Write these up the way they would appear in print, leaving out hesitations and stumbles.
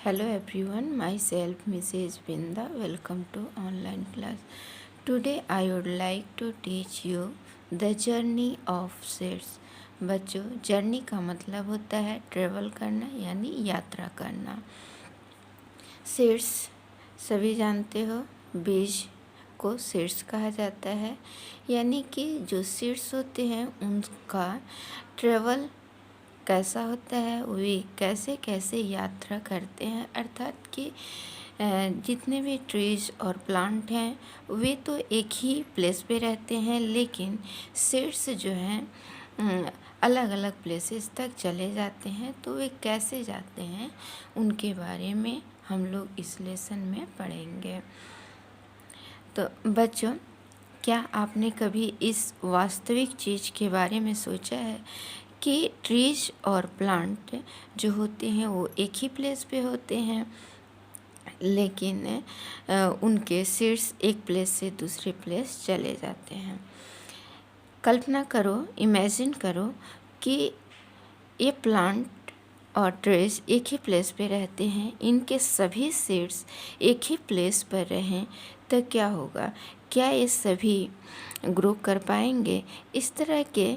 Hello everyone, myself Mrs. Binda. Welcome to online class. Today I would like to teach you the journey of seeds. बच्चों, journey का मतलब होता है travel करना यानी यात्रा करना। सीड्स सभी जानते हो, बीज को सीड्स कहा जाता है, यानी कि जो सीड्स होते हैं उनका ट्रेवल कैसा होता है, वे कैसे कैसे यात्रा करते हैं। अर्थात कि जितने भी ट्रीज और प्लांट हैं वे तो एक ही प्लेस पे रहते हैं, लेकिन सीड्स जो हैं अलग अलग प्लेसेस तक चले जाते हैं। तो वे कैसे जाते हैं उनके बारे में हम लोग इस लेसन में पढ़ेंगे। तो बच्चों, क्या आपने कभी इस वास्तविक चीज़ के बारे में सोचा है कि ट्रीज और प्लांट जो होते हैं वो एक ही प्लेस पे होते हैं, लेकिन उनके सीड्स एक प्लेस से दूसरे प्लेस चले जाते हैं। कल्पना करो, इमेजिन करो कि ये प्लांट और ट्रीज एक ही प्लेस पे रहते हैं, इनके सभी सीड्स एक ही प्लेस पर रहें तो क्या होगा? क्या ये सभी ग्रो कर पाएंगे? इस तरह के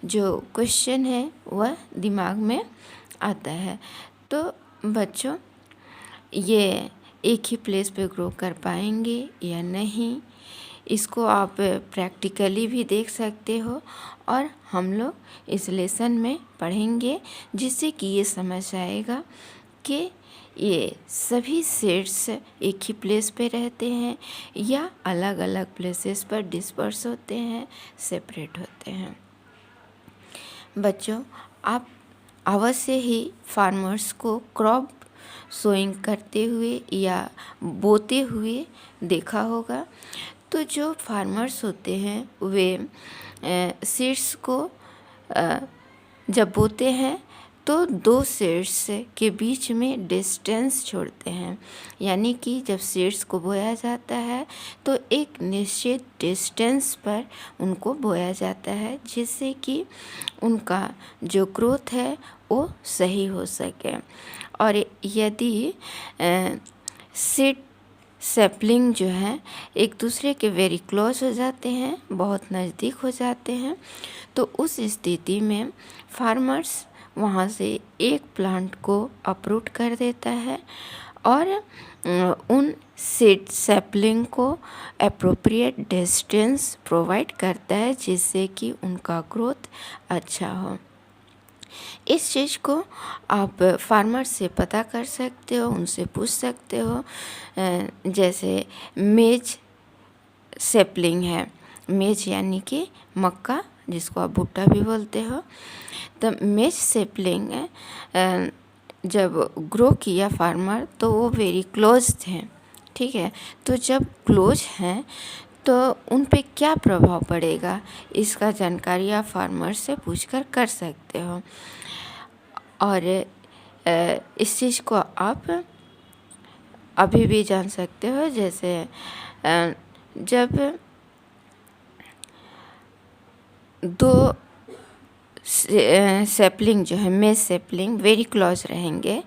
जो क्वेश्चन है वह दिमाग में आता है। तो बच्चों, ये एक ही प्लेस पे ग्रो कर पाएंगे या नहीं, इसको आप प्रैक्टिकली भी देख सकते हो और हम लोग इस लेसन में पढ़ेंगे, जिससे कि ये समझ आएगा कि ये सभी सीड्स एक ही प्लेस पे रहते हैं या अलग अलग प्लेसेस पर डिस्पर्स होते हैं, सेपरेट होते हैं। बच्चों, आप अवश्य ही फार्मर्स को क्रॉप सोइंग करते हुए या बोते हुए देखा होगा। तो जो फार्मर्स होते हैं वे सीड्स को जब बोते हैं तो दो सीड्स के बीच में डिस्टेंस छोड़ते हैं, यानी कि जब सीड्स को बोया जाता है तो एक निश्चित डिस्टेंस पर उनको बोया जाता है, जिससे कि उनका जो ग्रोथ है वो सही हो सके। और यदि सीड सैपलिंग जो है एक दूसरे के वेरी क्लोज हो जाते हैं, बहुत नज़दीक हो जाते हैं, तो उस स्थिति में फार्मर्स वहाँ से एक प्लांट को अपरूट कर देता है और उन सीड सैपलिंग को एप्रोप्रिएट डिस्टेंस प्रोवाइड करता है, जिससे कि उनका ग्रोथ अच्छा हो। इस चीज़ को आप फार्मर से पता कर सकते हो, उनसे पूछ सकते हो। जैसे मेज सैपलिंग है, मेज यानी कि मक्का, जिसको आप भुट्टा भी बोलते हो। तो मेज सैपलिंग जब ग्रो किया फार्मर तो वो वेरी क्लोज थे, ठीक है। तो जब क्लोज हैं तो उन पे क्या प्रभाव पड़ेगा, इसका जानकारी आप फार्मर से पूछकर कर सकते हो। और इस चीज़ को आप अभी भी जान सकते हो। जैसे जब दो सैपलिंग जो है, मेज सैपलिंग वेरी क्लोज रहेंगे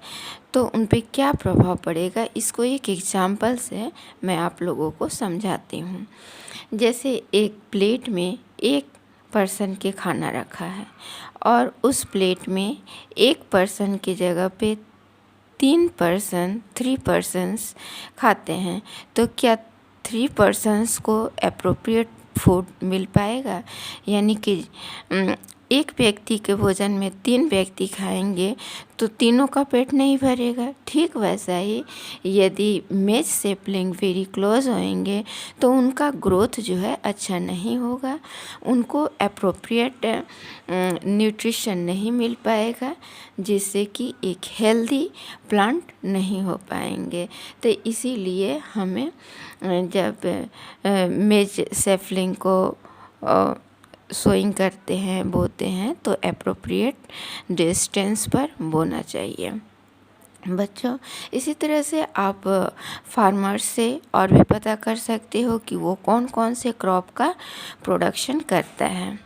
तो उन पे क्या प्रभाव पड़ेगा, इसको एक एग्जाम्पल से मैं आप लोगों को समझाती हूँ। जैसे एक प्लेट में एक पर्सन के खाना रखा है और उस प्लेट में एक पर्सन की जगह पे 3 पर्सन्स खाते हैं, तो क्या 3 पर्सन्स को एप्रोप्रिएट फूड मिल पाएगा? यानी कि एक व्यक्ति के भोजन में 3 व्यक्ति खाएंगे तो तीनों का पेट नहीं भरेगा। ठीक वैसा ही यदि मेज सैपलिंग वेरी क्लोज होंगे तो उनका ग्रोथ जो है अच्छा नहीं होगा, उनको एप्रोप्रिएट न्यूट्रिशन नहीं मिल पाएगा, जिससे कि एक हेल्दी प्लांट नहीं हो पाएंगे। तो इसीलिए हमें जब मेज सैपलिंग को सोइंग करते हैं, बोते हैं, तो एप्रोप्रिएट डिस्टेंस पर बोना चाहिए। बच्चों, इसी तरह से आप फार्मर्स से और भी पता कर सकते हो कि वो कौन कौन से क्रॉप का प्रोडक्शन करता है।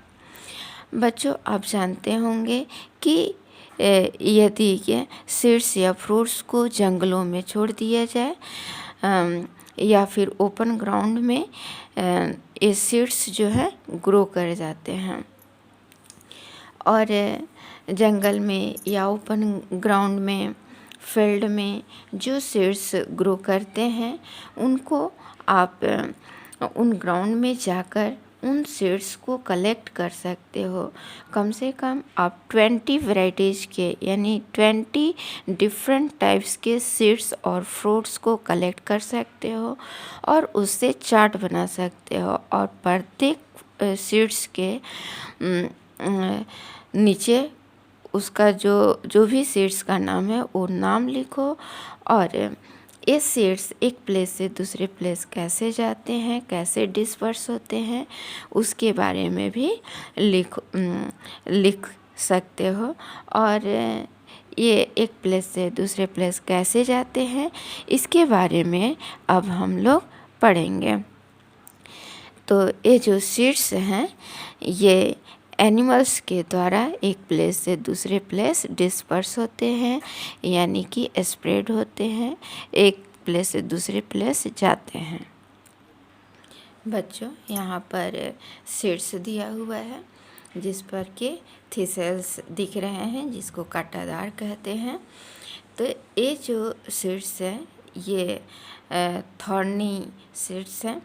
बच्चों, आप जानते होंगे कि यदि ये सीड्स या फ्रूट्स को जंगलों में छोड़ दिया जाए या फिर ओपन ग्राउंड में ये सीड्स जो है ग्रो कर जाते हैं। और जंगल में या ओपन ग्राउंड में, फील्ड में जो सीड्स ग्रो करते हैं उनको आप उन ग्राउंड में जाकर उन सीड्स को कलेक्ट कर सकते हो। कम से कम आप 20 वैरायटीज़ के यानी 20 डिफरेंट टाइप्स के सीड्स और फ्रूट्स को कलेक्ट कर सकते हो और उससे चार्ट बना सकते हो। और प्रत्येक सीड्स के नीचे उसका जो भी सीड्स का नाम है वो नाम लिखो। और ये सीड्स एक प्लेस से दूसरे प्लेस कैसे जाते हैं, कैसे डिस्पर्स होते हैं, उसके बारे में भी लिख सकते हो। और ये एक प्लेस से दूसरे प्लेस कैसे जाते हैं इसके बारे में अब हम लोग पढ़ेंगे। तो ये जो सीड्स हैं ये एनिमल्स के द्वारा एक प्लेस से दूसरे प्लेस डिस्पर्स होते हैं, यानी कि स्प्रेड होते हैं, एक प्लेस से दूसरे प्लेस जाते हैं। बच्चों, यहाँ पर सीड्स दिया हुआ है जिस पर के थिसल्स दिख रहे हैं जिसको कांटादार कहते हैं। तो ये जो सीड्स हैं ये थॉर्नी सीड्स हैं।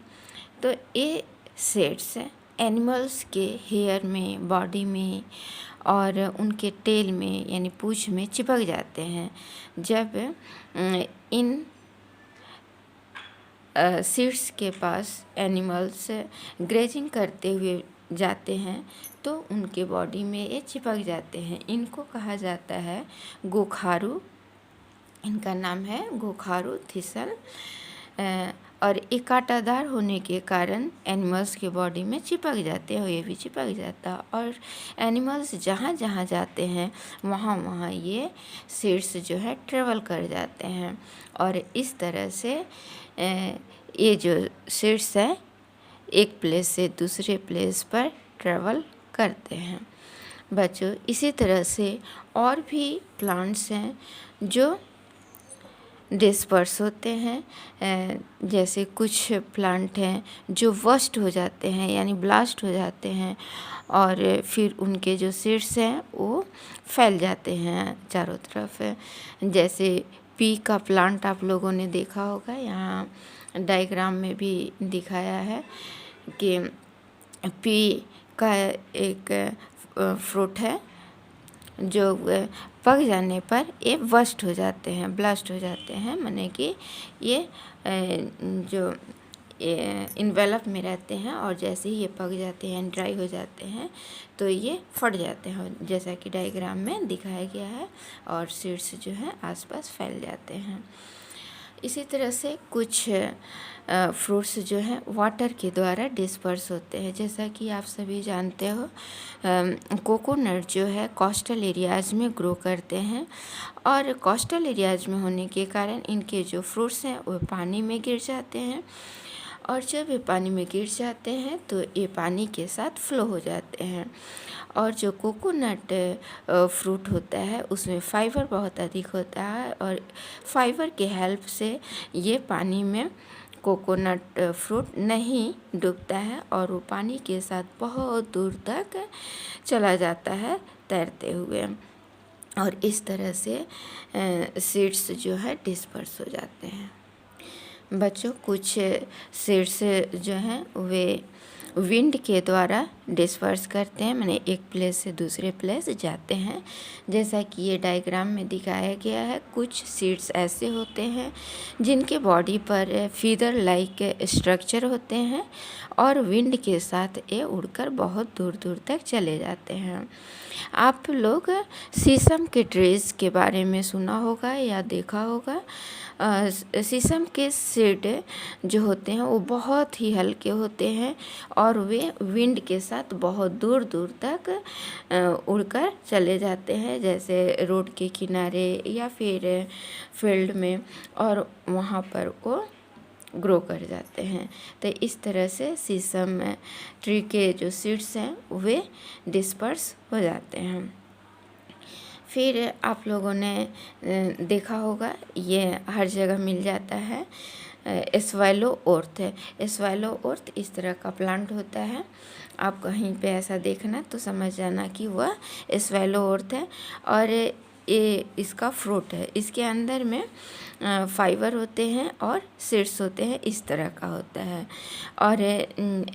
तो ये सीड्स एनिमल्स के हेयर में, बॉडी में और उनके टेल में यानी पूंछ में चिपक जाते हैं। जब इन सीड्स के पास एनिमल्स ग्रेजिंग करते हुए जाते हैं तो उनके बॉडी में ये चिपक जाते हैं। इनको कहा जाता है गोखारू। इनका नाम है गोखारू थिसल। और ये कांटादार होने के कारण एनिमल्स के बॉडी में चिपक जाते हैं, ये भी चिपक जाता। और एनिमल्स जहाँ जहाँ जाते हैं वहाँ वहाँ ये सीड्स जो है ट्रेवल कर जाते हैं। और इस तरह से ये जो सीड्स हैं एक प्लेस से दूसरे प्लेस पर ट्रेवल करते हैं। बच्चों, इसी तरह से और भी प्लांट्स हैं जो डिस्पर्स होते हैं। जैसे कुछ प्लांट हैं जो वर्स्ट हो जाते हैं यानी ब्लास्ट हो जाते हैं और फिर उनके जो सीड्स हैं वो फैल जाते हैं चारों तरफ। जैसे पी का प्लांट आप लोगों ने देखा होगा, यहाँ डायग्राम में भी दिखाया है कि पी का एक फ्रूट है जो पक जाने पर ये बस्ट हो जाते हैं, ब्लास्ट हो जाते हैं, माने कि ये जो इन्वेलप में रहते हैं और जैसे ही ये पक जाते हैं, ड्राई हो जाते हैं तो ये फट जाते हैं जैसा कि डायग्राम में दिखाया गया है और सीड्स जो है आसपास फैल जाते हैं। इसी तरह से कुछ फ्रूट्स जो हैं वाटर के द्वारा डिस्पर्स होते हैं। जैसा कि आप सभी जानते हो कोकोनट जो है कोस्टल एरियाज़ में ग्रो करते हैं और कोस्टल एरियाज़ में होने के कारण इनके जो फ्रूट्स हैं वो पानी में गिर जाते हैं और जब ये पानी में गिर जाते हैं तो ये पानी के साथ फ्लो हो जाते हैं। और जो कोकोनट फ्रूट होता है उसमें फाइबर बहुत अधिक होता है और फाइबर के हेल्प से ये पानी में कोकोनट फ्रूट नहीं डूबता है और वो पानी के साथ बहुत दूर तक चला जाता है तैरते हुए और इस तरह से सीड्स जो है डिस्पर्स हो जाते हैं। बच्चों, कुछ सीड्स जो हैं वे विंड के द्वारा डिस्पर्स करते हैं, माने एक प्लेस से दूसरे प्लेस जाते हैं। जैसा कि ये डायग्राम में दिखाया गया है, कुछ सीड्स ऐसे होते हैं जिनके बॉडी पर फीदर लाइक स्ट्रक्चर होते हैं और विंड के साथ ये उड़कर बहुत दूर दूर तक चले जाते हैं। आप लोग शीशम के ट्रीज़ के बारे में सुना होगा या देखा होगा। शीशम के सीड जो होते हैं वो बहुत ही हल्के होते हैं और वे विंड के साथ बहुत दूर दूर तक उड़कर चले जाते हैं, जैसे रोड के किनारे या फिर फील्ड में, और वहाँ पर वो ग्रो कर जाते हैं। तो इस तरह से शीशम ट्री के जो सीड्स हैं वे डिस्पर्स हो जाते हैं। फिर आप लोगों ने देखा होगा ये हर जगह मिल जाता है, स्वेलो ओर्थ है। स्वेलो ओर्थ इस तरह का प्लांट होता है, आप कहीं पे ऐसा देखना तो समझ जाना कि वह स्वेलो ओर्थ है। और ये इसका फ्रूट है, इसके अंदर में फाइबर होते हैं और सीड्स होते हैं, इस तरह का होता है। और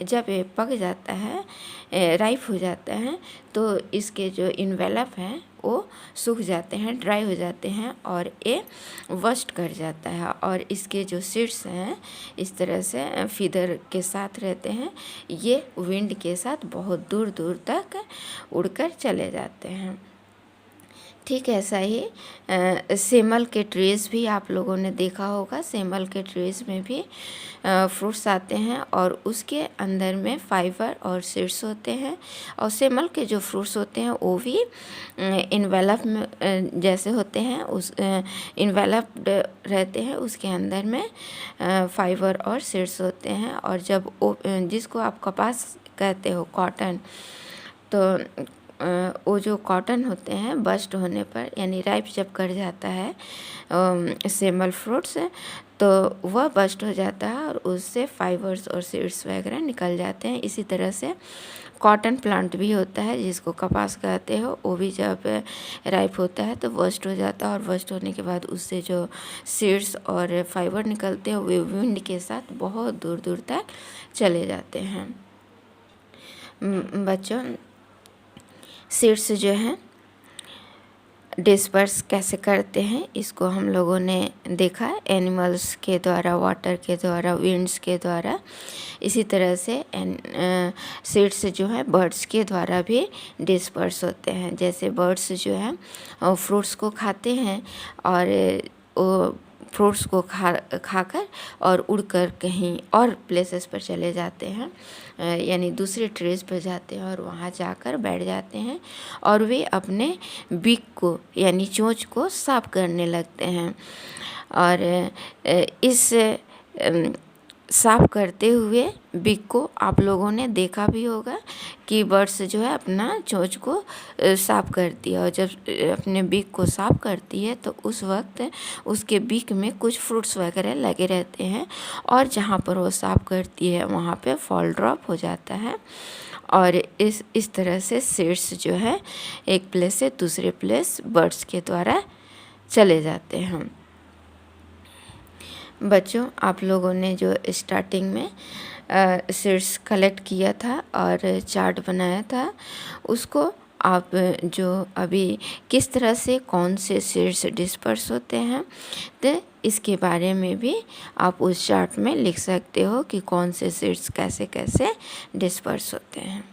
जब ये पक जाता है, राइप हो जाता है, तो इसके जो इन्वेलप हैं वो सूख जाते हैं, ड्राई हो जाते हैं और ये वस्ट कर जाता है। और इसके जो सीड्स हैं इस तरह से फीदर के साथ रहते हैं, ये विंड के साथ बहुत दूर दूर तक उड़कर चले जाते हैं। ठीक ऐसा ही सेमल के ट्रीज़ भी आप लोगों ने देखा होगा। सेमल के ट्रीज़ में भी फ्रूट्स आते हैं और उसके अंदर में फाइबर और सीड्स होते हैं। और सेमल के जो फ्रूट्स होते हैं वो भी इन्वेलप में जैसे होते हैं, उस इन्वेलप्ड रहते हैं, उसके अंदर में फाइबर और सीड्स होते हैं। और जब जिसको आप कपास कहते हो, कॉटन, तो वो जो कॉटन होते हैं बस्ट होने पर यानी राइप जब कर जाता है सेमल फ्रूट्स, तो वह बस्ट हो जाता है और उससे फाइबर्स और सीड्स वगैरह निकल जाते हैं। इसी तरह से कॉटन प्लांट भी होता है जिसको कपास कहते हो, वो भी जब राइप होता है तो बस्ट हो जाता है। और बस्ट होने के बाद उससे जो सीड्स और फाइबर निकलते हैं वे विंड के साथ बहुत दूर दूर तक चले जाते हैं। बच्चों, सीड्स जो हैं डिस्पर्स कैसे करते हैं इसको हम लोगों ने देखा है, एनिमल्स के द्वारा, वाटर के द्वारा, विंड्स के द्वारा। इसी तरह से सीड्स जो है बर्ड्स के द्वारा भी डिस्पर्स होते हैं। जैसे बर्ड्स जो है फ्रूट्स को खाते हैं और वो फ्रूट्स को खाकर और उड़कर कहीं और प्लेसेस पर चले जाते हैं, यानी दूसरे ट्रीज पर जाते हैं और वहाँ जाकर बैठ जाते हैं और वे अपने बीक को यानी चोंच को साफ करने लगते हैं। और इस साफ करते हुए बीक को आप लोगों ने देखा भी होगा कि बर्ड्स जो है अपना चोंच को साफ करती है। और जब अपने बीक को साफ करती है तो उस वक्त उसके बीक में कुछ फ्रूट्स वगैरह लगे रहते हैं और जहाँ पर वो साफ करती है वहाँ पे फॉल ड्रॉप हो जाता है। और इस तरह से सीड्स जो है एक प्लेस से दूसरे प्लेस बर्ड्स के द्वारा चले जाते हैं। बच्चों, आप लोगों ने जो स्टार्टिंग में सीड्स कलेक्ट किया था और चार्ट बनाया था, उसको आप जो अभी किस तरह से कौन से सीड्स डिस्पर्स होते हैं तो इसके बारे में भी आप उस चार्ट में लिख सकते हो कि कौन से सीड्स कैसे कैसे डिस्पर्स होते हैं।